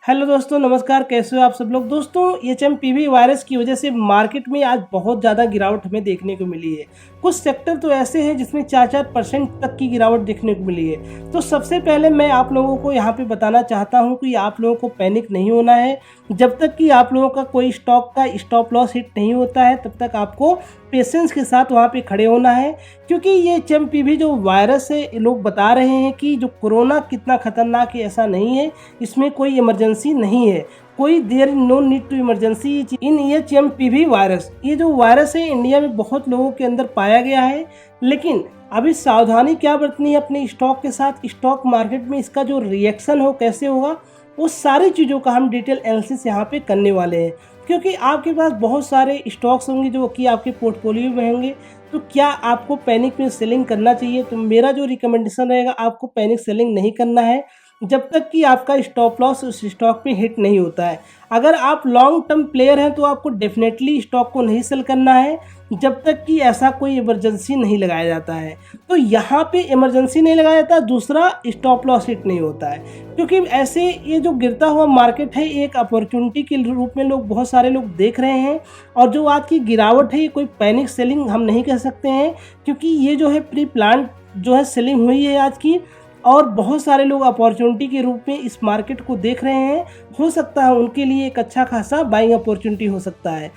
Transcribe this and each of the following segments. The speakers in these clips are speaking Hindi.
हेलो दोस्तों, नमस्कार। कैसे हो आप सब लोग। दोस्तों, एचएमपीवी वायरस की वजह से मार्केट में आज बहुत ज़्यादा गिरावट हमें देखने को मिली है। कुछ सेक्टर तो ऐसे हैं जिसमें 4-4% तक की गिरावट देखने को मिली है। तो सबसे पहले मैं आप लोगों को यहाँ पे बताना चाहता हूँ कि आप लोगों को पैनिक नहीं होना है। जब तक कि आप लोगों का कोई स्टॉक का स्टॉप लॉस हिट नहीं होता है तब तक आपको पेशेंस के साथ वहाँ पे खड़े होना है, क्योंकि ये एचएमपीवी जो वायरस है, लोग बता रहे हैं कि जो कोरोना कितना खतरनाक है ऐसा नहीं है। इसमें कोई इमरजेंसी नहीं है, कोई there no need to emergency in HMPV virus. ये जो वायरस है इंडिया में बहुत लोगों के अंदर पाया गया है, लेकिन अभी सावधानी क्या बरतनी है अपने स्टॉक के साथ। स्टॉक मार्केट में इसका जो रिएक्शन हो कैसे होगा, वो सारी चीज़ों का हम डिटेल एनालिसिस यहाँ पे करने वाले हैं। क्योंकि आपके पास बहुत सारे स्टॉक्स होंगे जो कि आपके पोर्टफोलियो में होंगे, तो क्या आपको पैनिक में सेलिंग करना चाहिए? तो मेरा जो रिकमेंडेशन रहेगा, आपको पैनिक सेलिंग नहीं करना है जब तक कि आपका स्टॉप लॉस उस स्टॉक पे हिट नहीं होता है। अगर आप लॉन्ग टर्म प्लेयर हैं तो आपको डेफिनेटली स्टॉक को नहीं सेल करना है जब तक कि ऐसा कोई इमरजेंसी नहीं लगाया जाता है। तो यहाँ पे इमरजेंसी नहीं लगाया जाता, दूसरा स्टॉप लॉस हिट नहीं होता है। क्योंकि ऐसे ये जो गिरता हुआ मार्केट है, एक अपॉर्चुनिटी के रूप में बहुत सारे लोग देख रहे हैं। और जो आज की गिरावट है, ये कोई पैनिक सेलिंग हम नहीं कह सकते हैं, क्योंकि ये जो है प्री प्लान जो है सेलिंग हुई है आज की। और बहुत सारे लोग अपॉर्चुनिटी के रूप में इस मार्केट को देख रहे हैं। हो सकता है उनके लिए एक अच्छा खासा बाइंग अपॉर्चुनिटी हो सकता है।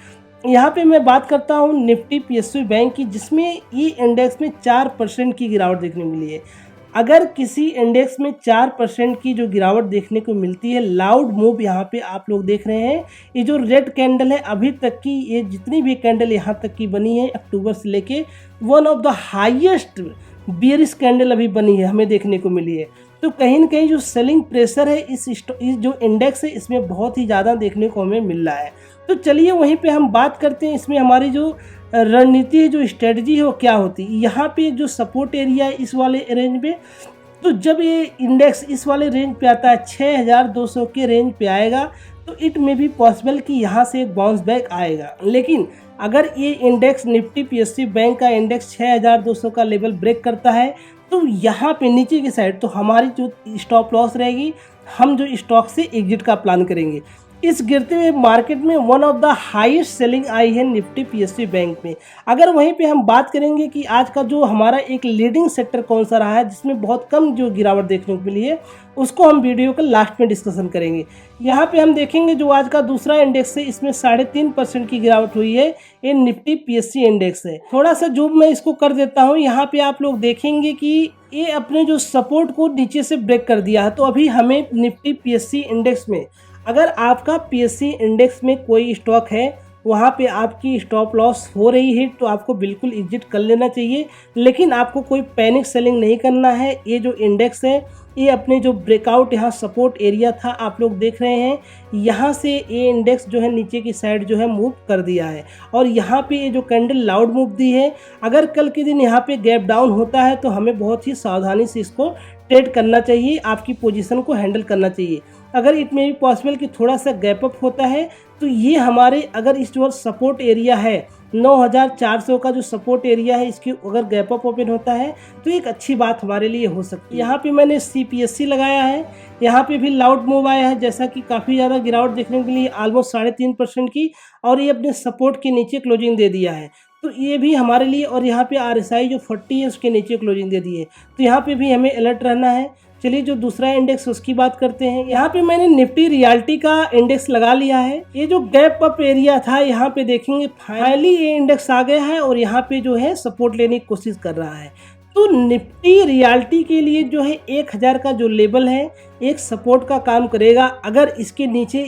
यहाँ पे मैं बात करता हूँ निफ्टी पीएसयू बैंक की, जिसमें ये इंडेक्स में 4% की गिरावट देखने को मिली है। अगर किसी इंडेक्स में 4% की जो गिरावट देखने को मिलती है, लाउड मूव यहाँ पे आप लोग देख रहे हैं। ये जो रेड कैंडल है, अभी तक की ये जितनी भी कैंडल यहाँ तक की बनी है अक्टूबर से लेके, one of the highest bearish candle अभी बनी है, हमें देखने को मिली है। तो कहीं ना कहीं जो सेलिंग प्रेशर है इस जो इंडेक्स है, इसमें बहुत ही ज़्यादा देखने को हमें मिल रहा है। तो चलिए वहीं पे हम बात करते हैं, इसमें हमारी जो रणनीति है, जो स्ट्रेटजी है, वो क्या होती है। यहाँ पे जो सपोर्ट एरिया है इस वाले रेंज पे, तो जब ये इंडेक्स इस वाले रेंज पे आता है, 6200 के रेंज पे आएगा, तो इट में भी पॉसिबल कि यहाँ से एक बाउंस बैक आएगा। लेकिन अगर ये इंडेक्स निफ्टी पीएसयू बैंक का इंडेक्स 6200 का लेवल ब्रेक करता है, तो यहाँ पे नीचे की साइड तो हमारी जो स्टॉप लॉस रहेगी, हम जो स्टॉक से एग्जिट का प्लान करेंगे। इस गिरते हुए मार्केट में one of the highest selling आई है निफ्टी पीएसयू बैंक में। अगर वहीं पे हम बात करेंगे कि आज का जो हमारा एक लीडिंग सेक्टर कौन सा रहा है जिसमें बहुत कम जो गिरावट देखने को मिली है, उसको हम वीडियो के लास्ट में डिस्कशन करेंगे। यहाँ पे हम देखेंगे जो आज का दूसरा इंडेक्स है, इसमें 3.5% की गिरावट हुई है। ये निफ्टी पीएसयू इंडेक्स है। थोड़ा सा जूम मैं इसको कर देता हूँ। यहाँ पे आप लोग देखेंगे कि ये अपने जो सपोर्ट को नीचे से ब्रेक कर दिया है। तो अभी हमें निफ्टी पीएसयू इंडेक्स में, अगर आपका पीएसयू इंडेक्स में कोई स्टॉक है, वहाँ पे आपकी स्टॉप लॉस हो रही है, तो आपको बिल्कुल एग्जिट कर लेना चाहिए। लेकिन आपको कोई पैनिक सेलिंग नहीं करना है। ये जो इंडेक्स है, ये अपने जो ब्रेकआउट यहाँ सपोर्ट एरिया था, आप लोग देख रहे हैं, यहाँ से ये इंडेक्स जो है नीचे की साइड जो है मूव कर दिया है। और यहाँ पे ये जो कैंडल लाउड मूव दी है, अगर कल के दिन यहाँ पे गैप डाउन होता है तो हमें बहुत ही सावधानी से इसको ट्रेड करना चाहिए, आपकी पोजीशन को हैंडल करना चाहिए। अगर इट में भी पॉसिबल कि थोड़ा सा गैप अप होता है, तो ये हमारे अगर इस जो सपोर्ट एरिया है 9400 का जो सपोर्ट एरिया है, इसकी अगर गैप अप ओपन होता है तो एक अच्छी बात हमारे लिए हो सकती है। यहाँ पे मैंने CPSE लगाया है, यहाँ पे भी लाउड मूव आया है, जैसा कि काफ़ी ज़्यादा गिरावट देखने के लिए ऑलमोस्ट 3.5% की, और ये अपने सपोर्ट के नीचे क्लोजिंग दे दिया है। तो ये भी हमारे लिए, और यहाँ पे RSI जो 40 है उसके नीचे क्लोजिंग दे दी है, तो यहाँ पे भी हमें अलर्ट रहना है। चलिए जो दूसरा इंडेक्स उसकी बात करते हैं। यहाँ पे मैंने निफ्टी रियल्टी का इंडेक्स लगा लिया है। ये जो गैप अप एरिया था, यहाँ पे देखेंगे फाइनली ये इंडेक्स आ गया है और यहाँ पे जो है सपोर्ट लेने की कोशिश कर रहा है। तो निफ्टी रियल्टी के लिए जो है 1000 का जो लेवल है, एक सपोर्ट का काम करेगा। अगर इसके नीचे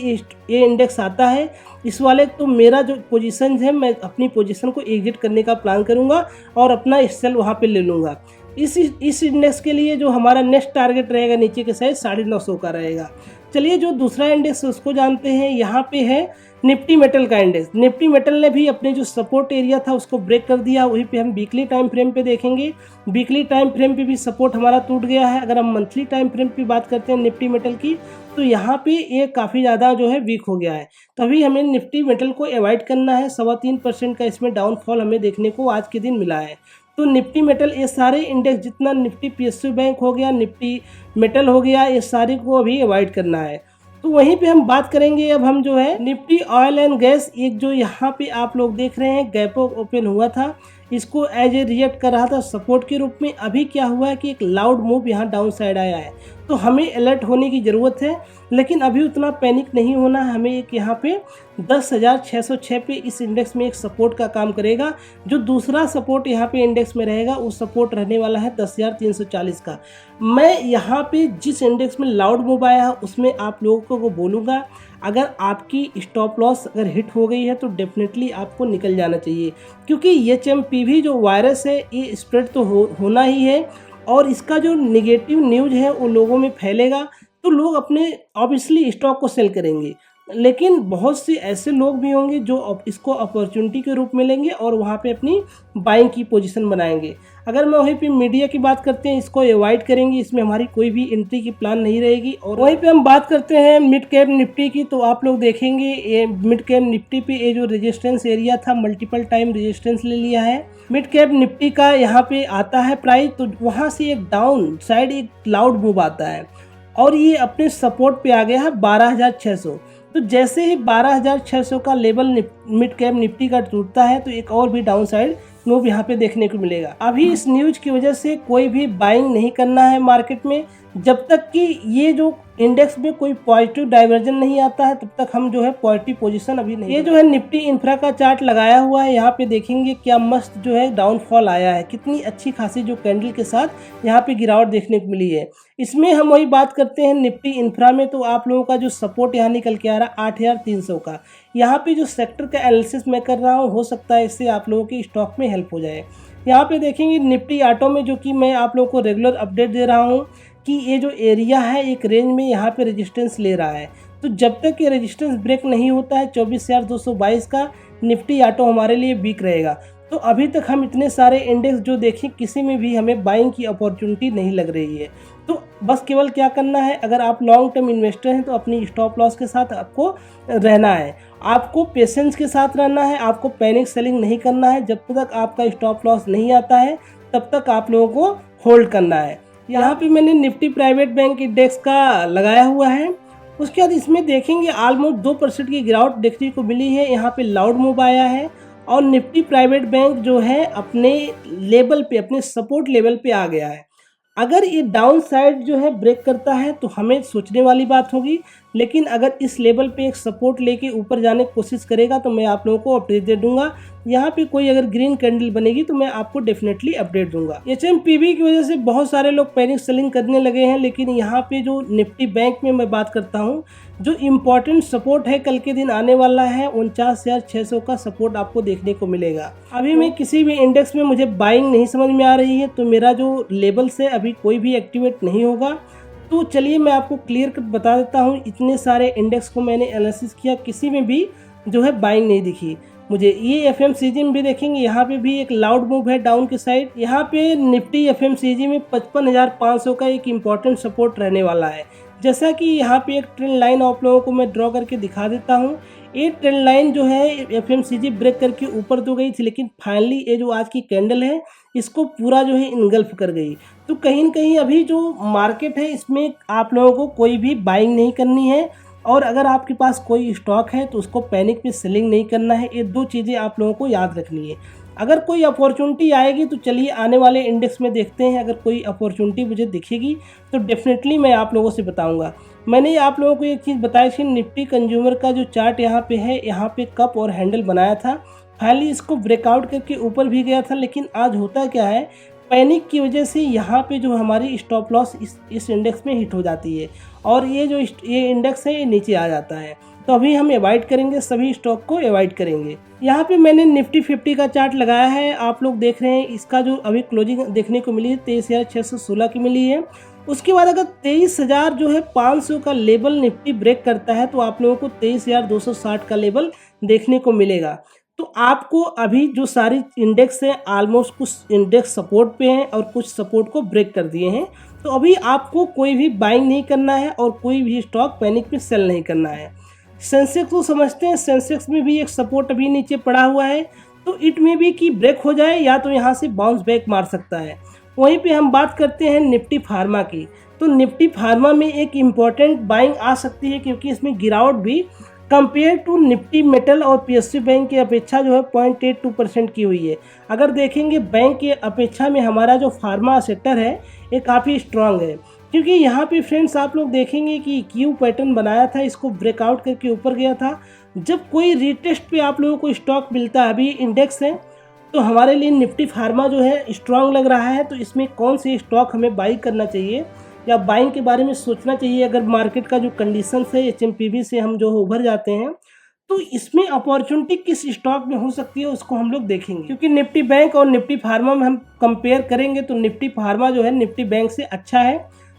ये इंडेक्स आता है इस वाले, तो मेरा जो पोजीशन है, मैं अपनी पोजीशन को एग्जिट करने का प्लान करूंगा और अपना सेल वहाँ पे ले लूँगा। इस इंडेक्स के लिए जो हमारा नेक्स्ट टारगेट रहेगा नीचे के साइड 950 का रहेगा। चलिए जो दूसरा इंडेक्स उसको जानते हैं। यहाँ पे है निफ्टी मेटल का इंडेक्स। निफ्टी मेटल ने भी अपने जो सपोर्ट एरिया था उसको ब्रेक कर दिया। वहीं पे हम वीकली टाइम फ्रेम पे देखेंगे, वीकली टाइम फ्रेम पे भी सपोर्ट हमारा टूट गया है। अगर हम मंथली टाइम फ्रेम पे बात करते हैं निफ्टी मेटल की, तो यहाँ पे ये काफ़ी ज़्यादा जो है वीक हो गया है। तभी हमें निफ्टी मेटल को अवॉइड करना है। 3.25% का इसमें डाउनफॉल हमें देखने को आज के दिन मिला है। तो निफ्टी मेटल, ये सारे इंडेक्स जितना निफ्टी पीएसयू बैंक हो गया, निफ्टी मेटल हो गया, ये सारे को अभी अवॉइड करना है। तो वहीं पे हम बात करेंगे अब हम जो है निफ्टी ऑयल एंड गैस, एक जो यहाँ पे आप लोग देख रहे हैं गैप ओपन हुआ था, इसको एज ए रिएक्ट कर रहा था सपोर्ट के रूप में। अभी क्या हुआ है कि एक लाउड मूव यहाँ डाउन साइड आया है, तो हमें अलर्ट होने की ज़रूरत है, लेकिन अभी उतना पैनिक नहीं होना है। हमें एक यहाँ पे 10,606 पे इस इंडेक्स में एक सपोर्ट का काम करेगा। जो दूसरा सपोर्ट यहाँ पे इंडेक्स में रहेगा वो सपोर्ट रहने वाला है 10,340 का। मैं यहाँ पे जिस इंडेक्स में लाउड मूव आया है उसमें आप लोगों को बोलूँगा, अगर आपकी स्टॉप लॉस अगर हिट हो गई है तो डेफिनेटली आपको निकल जाना चाहिए, क्योंकि HMPV जो वायरस है ये स्प्रेड तो होना ही है, और इसका जो नेगेटिव न्यूज़ है वो लोगों में फैलेगा, तो लोग अपने ऑब्वियसली स्टॉक को सेल करेंगे। लेकिन बहुत से ऐसे लोग भी होंगे जो इसको अपॉर्चुनिटी के रूप में लेंगे और वहाँ पे अपनी बाइंग की पोजीशन बनाएंगे। अगर मैं वहीं पे मीडिया की बात करते हैं, इसको अवॉइड करेंगे, इसमें हमारी कोई भी एंट्री की प्लान नहीं रहेगी। और वहीं पे हम बात करते हैं मिड कैप निफ्टी की, तो आप लोग देखेंगे ये मिड कैप निफ्टी पे ये जो रेजिस्टेंस एरिया था मल्टीपल टाइम रेजिस्टेंस ले लिया है। मिड कैप निफ्टी का यहाँ पे आता है प्राइस, तो वहाँ से एक डाउन साइड एक क्लाउड मूव आता है और ये अपने सपोर्ट पे आ गया है 12,600। तो जैसे ही 12,600 का लेवल मिड कैप निफ्टी का टूटता है तो एक और भी डाउन साइड मूव यहाँ पे देखने को मिलेगा। अभी इस न्यूज की वजह से कोई भी बाइंग नहीं करना है मार्केट में, जब तक कि ये जो इंडेक्स में कोई पॉजिटिव डाइवर्जन नहीं आता है तब तक हम जो है पॉजिटिव पोजीशन अभी नहीं। ये जो है निफ्टी इंफ्रा का चार्ट लगाया हुआ है, यहाँ पे देखेंगे क्या मस्त जो है डाउनफॉल आया है, कितनी अच्छी खासी जो कैंडल के साथ यहाँ पे गिरावट देखने को मिली है। इसमें हम वही बात करते हैं निफ्टी इंफ्रा में, तो आप लोगों का जो सपोर्ट यहाँ निकल के आ रहा है 8,300 का। यहाँ पे जो सेक्टर का एनालिसिस मैं कर रहा हूँ, हो सकता है इससे आप लोगों के स्टॉक में हेल्प हो जाए। यहाँ पे देखेंगे निफ्टी ऑटो में, जो कि मैं आप लोगों को रेगुलर अपडेट दे रहा हूँ कि ये जो एरिया है एक रेंज में यहाँ पे रेजिस्टेंस ले रहा है, तो जब तक ये रेजिस्टेंस ब्रेक नहीं होता है 24,222 का, निफ्टी ऑटो हमारे लिए वीक रहेगा। तो अभी तक हम इतने सारे इंडेक्स जो देखें किसी में भी हमें बाइंग की अपॉर्चुनिटी नहीं लग रही है। तो बस केवल क्या करना है, अगर आप लॉन्ग टर्म इन्वेस्टर हैं तो अपनी स्टॉप लॉस के साथ आपको रहना है, आपको पेशेंस के साथ रहना है, आपको पैनिक सेलिंग नहीं करना है। जब तक आपका स्टॉप लॉस नहीं आता है तब तक आप लोगों को होल्ड करना है। यहाँ पे मैंने निफ्टी प्राइवेट बैंक इंडेक्स का लगाया हुआ है। उसके बाद इसमें देखेंगे ऑलमोस्ट 2% की गिरावट देखने को मिली है, यहाँ पे लाउड मूव आया है और निफ्टी प्राइवेट बैंक जो है अपने लेवल पे, अपने सपोर्ट लेवल पे आ गया है। अगर ये डाउन साइड जो है ब्रेक करता है तो हमें सोचने वाली बात होगी, लेकिन अगर इस लेवल पे एक सपोर्ट लेके ऊपर जाने की कोशिश करेगा तो मैं आप लोगों को अपडेट दे दूंगा। यहाँ पे कोई अगर ग्रीन कैंडल बनेगी तो मैं आपको डेफिनेटली अपडेट दूंगा। HMPV की वजह से बहुत सारे लोग पैनिक सेलिंग करने लगे हैं, लेकिन यहाँ पे जो निफ्टी बैंक में मैं बात करता हूँ, जो इम्पोर्टेंट सपोर्ट है कल के दिन आने वाला है 49,600 का सपोर्ट आपको देखने को मिलेगा। अभी मैं किसी भी इंडेक्स में मुझे बाइंग नहीं समझ में आ रही है, तो मेरा जो लेवल्स है अभी कोई भी एक्टिवेट नहीं होगा। तो चलिए मैं आपको क्लियर कट बता देता हूँ, इतने सारे इंडेक्स को मैंने एनालिसिस किया, किसी में भी जो है बाइंग नहीं दिखी मुझे। ये FMCG में भी देखेंगे, यहाँ पे भी एक लाउड मूव है डाउन के साइड। यहाँ पे निफ्टी FMCG में 55,500 का एक इम्पॉर्टेंट सपोर्ट रहने वाला है। जैसा कि यहाँ पे एक ट्रेंड लाइन आप लोगों को मैं ड्रॉ करके दिखा देता हूँ। ये ट्रेंड लाइन जो है FMCG ब्रेक करके ऊपर तो गई थी, लेकिन फाइनली ये जो आज की कैंडल है इसको पूरा जो है इनगल्फ कर गई। तो कहीं न कहीं अभी जो मार्केट है इसमें आप लोगों को कोई भी बाइंग नहीं करनी है, और अगर आपके पास कोई स्टॉक है तो उसको पैनिक में सेलिंग नहीं करना है। ये दो चीज़ें आप लोगों को याद रखनी है। अगर कोई अपॉर्चुनिटी आएगी तो चलिए आने वाले इंडेक्स में देखते हैं, अगर कोई अपॉर्चुनिटी मुझे दिखेगी तो डेफिनेटली मैं आप लोगों से बताऊंगा। मैंने आप लोगों को एक चीज़ बताई थी, निफ्टी कंज्यूमर का जो चार्ट यहाँ पे है, यहाँ पे कप और हैंडल बनाया था, फाइनली इसको ब्रेकआउट करके ऊपर भी गया था। लेकिन आज होता क्या है, पैनिक की वजह से यहाँ पे जो हमारी स्टॉप लॉस इस इंडेक्स में हिट हो जाती है और ये इंडेक्स है ये नीचे आ जाता है। तो अभी हम अवॉइड करेंगे, सभी स्टॉक को अवॉइड करेंगे। यहाँ पे मैंने निफ्टी 50 का चार्ट लगाया है, आप लोग देख रहे हैं। इसका जो अभी क्लोजिंग देखने को मिली है 23,616 की मिली है। उसके बाद अगर 23,000 जो है 500 का लेवल निफ्टी ब्रेक करता है तो आप लोगों को 23,260 का लेवल देखने को मिलेगा। तो आपको अभी जो सारी इंडेक्स है, ऑलमोस्ट कुछ इंडेक्स सपोर्ट पे हैं और कुछ सपोर्ट को ब्रेक कर दिए हैं। तो अभी आपको कोई भी बाइंग नहीं करना है और कोई भी स्टॉक पैनिक में सेल नहीं करना है। सेंसेक्स को समझते हैं, सेंसेक्स में भी एक सपोर्ट अभी नीचे पड़ा हुआ है, तो इट में भी कि ब्रेक हो जाए या तो यहाँ से बाउंस बैक मार सकता है। वहीं पे हम बात करते हैं निफ्टी फार्मा की। तो निफ्टी फार्मा में एक इम्पॉर्टेंट बाइंग आ सकती है, क्योंकि इसमें गिरावट भी कंपेयर टू निफ्टी मेटल और पीएसयू बैंक की अपेक्षा जो है 0.82% की हुई है। अगर देखेंगे बैंक के अपेक्षा में हमारा जो फार्मा सेक्टर है ये काफ़ी स्ट्रांग है, क्योंकि यहाँ पे फ्रेंड्स आप लोग देखेंगे कि क्यू पैटर्न बनाया था, इसको ब्रेकआउट करके ऊपर गया था। जब कोई रीटेस्ट पे आप लोगों को स्टॉक मिलता है, अभी इंडेक्स है, तो हमारे लिए निफ्टी फार्मा जो है स्ट्रांग लग रहा है। तो इसमें कौन से स्टॉक हमें बाई करना चाहिए या बाइंग के बारे में सोचना चाहिए, अगर मार्केट का जो कंडीशंस है एचएमपीवी से हम जो उभर जाते हैं, तो इसमें अपॉर्चुनिटी किस स्टॉक में हो सकती है उसको हम लोग देखेंगे। क्योंकि निफ्टी बैंक और निफ्टी फार्मा में हम कंपेयर करेंगे तो निफ्टी फार्मा जो है निफ्टी बैंक से अच्छा है,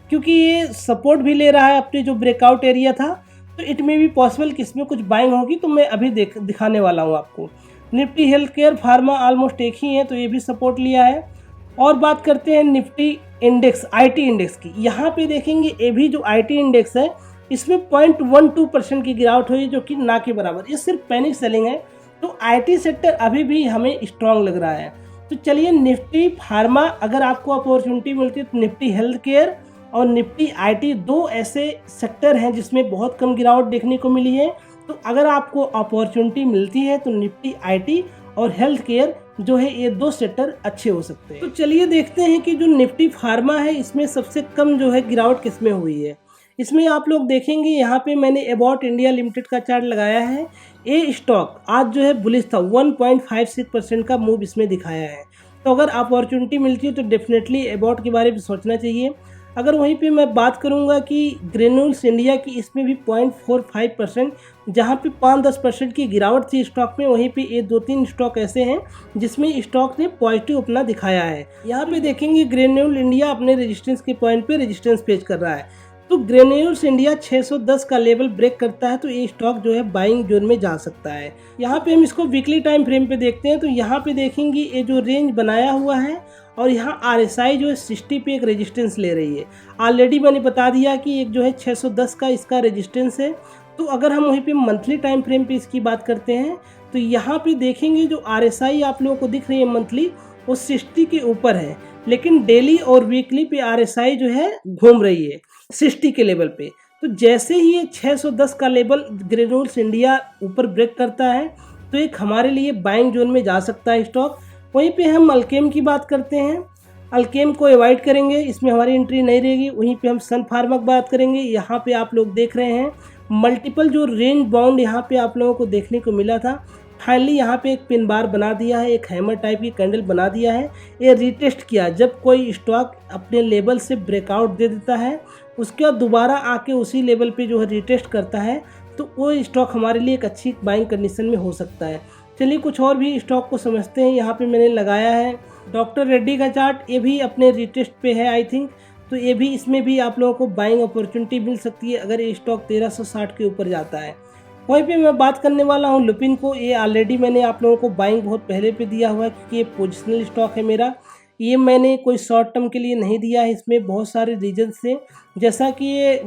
क्योंकि ये सपोर्ट भी ले रहा है अपने जो ब्रेकआउट एरिया था। तो इट में भी पॉसिबल कि इसमें कुछ बाइंग होगी, तो मैं अभी दिखाने वाला हूँ आपको। Nifty health care pharma almost एक ही है, तो ये भी सपोर्ट लिया है। और बात करते हैं निफ्टी इंडेक्स, आईटी इंडेक्स की। यहाँ पे देखेंगे ये भी जो आईटी इंडेक्स है इसमें 0.12% की गिरावट हुई, जो कि ना के बराबर। ये सिर्फ पैनिक सेलिंग है, तो आईटी सेक्टर अभी भी हमें स्ट्रांग लग रहा है। तो चलिए निफ्टी फार्मा अगर आपको अपॉर्चुनिटी मिलती है तो निफ्टी हेल्थ केयर और निफ्टी आईटी दो ऐसे सेक्टर हैं जिसमें बहुत कम गिरावट देखने को मिली है। तो अगर आपको अपॉर्चुनिटी मिलती है तो निफ्टी आईटी और हेल्थ केयर जो है ये दो सेक्टर अच्छे हो सकते हैं। तो चलिए देखते हैं कि जो निफ्टी फार्मा है इसमें सबसे कम जो है गिरावट किसमें हुई है। इसमें आप लोग देखेंगे यहाँ पे मैंने अबाउट इंडिया लिमिटेड का चार्ट लगाया है। ये स्टॉक आज जो है बुलिश था, 1.56% का मूव इसमें दिखाया है। तो अगर अपॉर्चुनिटी मिलती है तो डेफिनेटली अबाउट के बारे में सोचना चाहिए। अगर वहीं पे मैं बात करूंगा कि ग्रेन्यूल्स इंडिया की, इसमें भी 0.45%, जहां पे 5-10% की गिरावट थी स्टॉक में, वहीं पे ये 2-3 स्टॉक ऐसे हैं जिसमें स्टॉक ने पॉजिटिव अपना दिखाया है। यहाँ पे देखेंगे ग्रेन्यूल इंडिया अपने रेजिस्टेंस के पॉइंट पे रेजिस्टेंस पेश कर रहा है। तो ग्रेन्यूल्स इंडिया 610 का लेवल ब्रेक करता है तो ये स्टॉक जो है बाइंग जोन में जा सकता है। यहाँ पे हम इसको वीकली टाइम फ्रेम पे देखते हैं, तो यहाँ पे देखेंगे ये जो रेंज बनाया हुआ है और यहाँ RSI जो है 60 पे एक रेजिस्टेंस ले रही है। ऑलरेडी मैंने बता दिया कि एक जो है 610 का इसका रेजिस्टेंस है। तो अगर हम वहीं पे मंथली टाइम फ्रेम पे इसकी बात करते हैं तो यहाँ पे देखेंगे जो RSI आप लोगों को दिख रही है मंथली, वो 60 के ऊपर है, लेकिन डेली और वीकली पे RSI जो है घूम रही है 60 के लेवल पे। तो जैसे ही ये 610 का लेवल ग्रेन्यूल्स इंडिया ऊपर ब्रेक करता है तो एक हमारे लिए बाइंग जोन में जा सकता है स्टॉक। वहीं पे हम अल्केम की बात करते हैं, अल्केम को अवॉइड करेंगे, इसमें हमारी एंट्री नहीं रहेगी। वहीं पे हम सन फार्मा की बात करेंगे। यहाँ पे आप लोग देख रहे हैं मल्टीपल जो रेंज बाउंड यहाँ पे आप लोगों को देखने को मिला था, फाइनली यहाँ पे एक पिन बार बना दिया है, एक हैमर टाइप की कैंडल बना दिया है। ये रीटेस्ट किया, जब कोई स्टॉक अपने लेवल से ब्रेकआउट दे देता है उसके बाद दोबारा आके उसी लेवल पे जो है रीटेस्ट करता है, तो वो स्टॉक हमारे लिए एक अच्छी बाइंग कंडीशन में हो सकता है। चलिए कुछ और भी स्टॉक को समझते हैं। यहाँ पे मैंने लगाया है डॉक्टर रेड्डी का चार्ट, ये भी अपने रीटेस्ट पे है आई थिंक। तो ये भी, इसमें भी आप लोगों को बाइंग अपॉर्चुनिटी मिल सकती है अगर ये स्टॉक 1360 के ऊपर जाता है। वहीं पे मैं बात करने वाला हूँ लुपिन को। ये ऑलरेडी मैंने आप लोगों को बाइंग बहुत पहले पे दिया हुआ है, क्योंकि ये पोजिशनल स्टॉक है मेरा। ये मैंने कोई शॉर्ट टर्म के लिए नहीं दिया है, इसमें बहुत सारे रीजंस थे। जैसा कि ये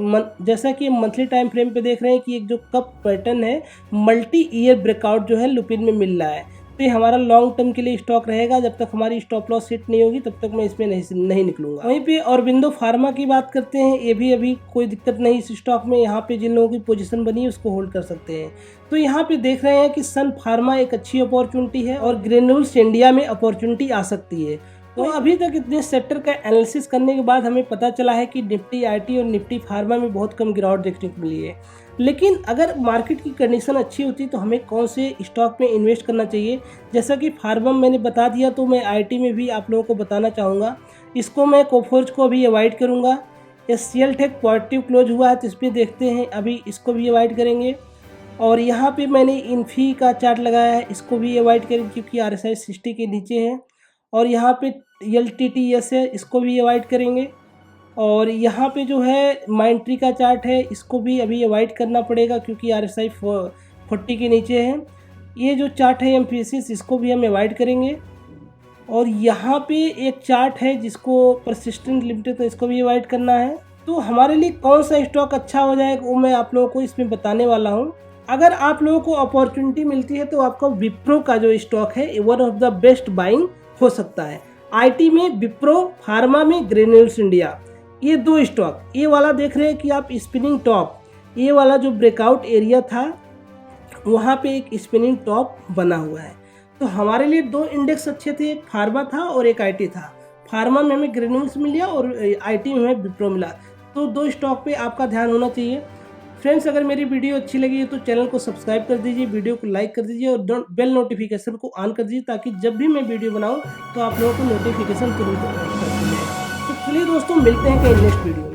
मंथली टाइम फ्रेम पे देख रहे हैं कि एक जो कप पैटर्न है मल्टी ईयर ब्रेकआउट जो है लुपिन में मिल रहा है। तो ये हमारा लॉन्ग टर्म के लिए स्टॉक रहेगा, जब तक हमारी स्टॉप लॉस हिट नहीं होगी तब तक मैं इसमें नहीं निकलूंगा। वहीं पे औरबिंदो फार्मा की बात करते हैं, ये भी अभी कोई दिक्कत नहीं इस स्टॉक में। यहाँ पे जिन लोगों की पोजीशन बनी है उसको होल्ड कर सकते हैं। तो यहाँ पे देख रहे हैं कि सन फार्मा एक अच्छी अपॉर्चुनिटी है और ग्रेन्यूल्स इंडिया में अपॉर्चुनिटी आ सकती है। तो अभी तक इतने सेक्टर का एनालिसिस करने के बाद हमें पता चला है कि निफ्टी आईटी और निफ्टी फार्मा में बहुत कम गिरावट देखने को मिली है। लेकिन अगर मार्केट की कंडीशन अच्छी होती तो हमें कौन से स्टॉक में इन्वेस्ट करना चाहिए, जैसा कि फार्मा मैंने बता दिया, तो मैं आईटी में भी आप लोगों को बताना चाहूँगा। इसको मैं कोफोर्ज को भी अवॉइड करूँगा। एचसीएल टेक पॉजिटिव क्लोज हुआ है तो इस पर देखते हैं, अभी इसको भी अवॉइड करेंगे। और यहाँ पे मैंने इन्फी का चार्ट लगाया है, इसको भी अवॉइड करेंगे क्योंकि RSI 60 के नीचे है। और यहाँ पे LTTS है, इसको भी अवॉइड करेंगे। और यहाँ पे जो है माइंट्री का चार्ट है, इसको भी अभी अवॉइड करना पड़ेगा क्योंकि RSI 40 के नीचे है। ये जो चार्ट है एम्फेसिस, इसको भी हम अवॉइड करेंगे। और यहाँ पे एक चार्ट है जिसको परसिस्टेंट लिमिटेड, तो इसको भी अवॉइड करना है। तो हमारे लिए कौन सा स्टॉक अच्छा हो जाएगा वो मैं आप लोगों को इसमें बताने वाला हूँ। अगर आप लोगों को अपॉर्चुनिटी मिलती है तो आपका विप्रो का जो स्टॉक है one of the best buying हो सकता है। आईटी में विप्रो, फार्मा में ग्रेन्यूल्स इंडिया। ये 2 स्टॉक, ये वाला देख रहे हैं कि आप स्पिनिंग टॉप, ये वाला जो ब्रेकआउट एरिया था वहाँ पे एक स्पिनिंग टॉप बना हुआ है। तो हमारे लिए 2 इंडेक्स अच्छे थे, एक फार्मा था और एक आईटी था। फार्मा में हमें ग्रेन्यूल्स मिला और आईटी में हमें विप्रो मिला। तो 2 स्टॉक पे आपका ध्यान होना चाहिए। फ्रेंड्स, अगर मेरी वीडियो अच्छी लगी है तो चैनल को सब्सक्राइब कर दीजिए, वीडियो को लाइक कर दीजिए और बेल नोटिफिकेशन को ऑन कर दीजिए, ताकि जब भी मैं वीडियो बनाऊं तो आप लोगों को नोटिफिकेशन तुरंत मिले। तो चलिए दोस्तों, मिलते हैं कहीं नेक्स्ट वीडियो में।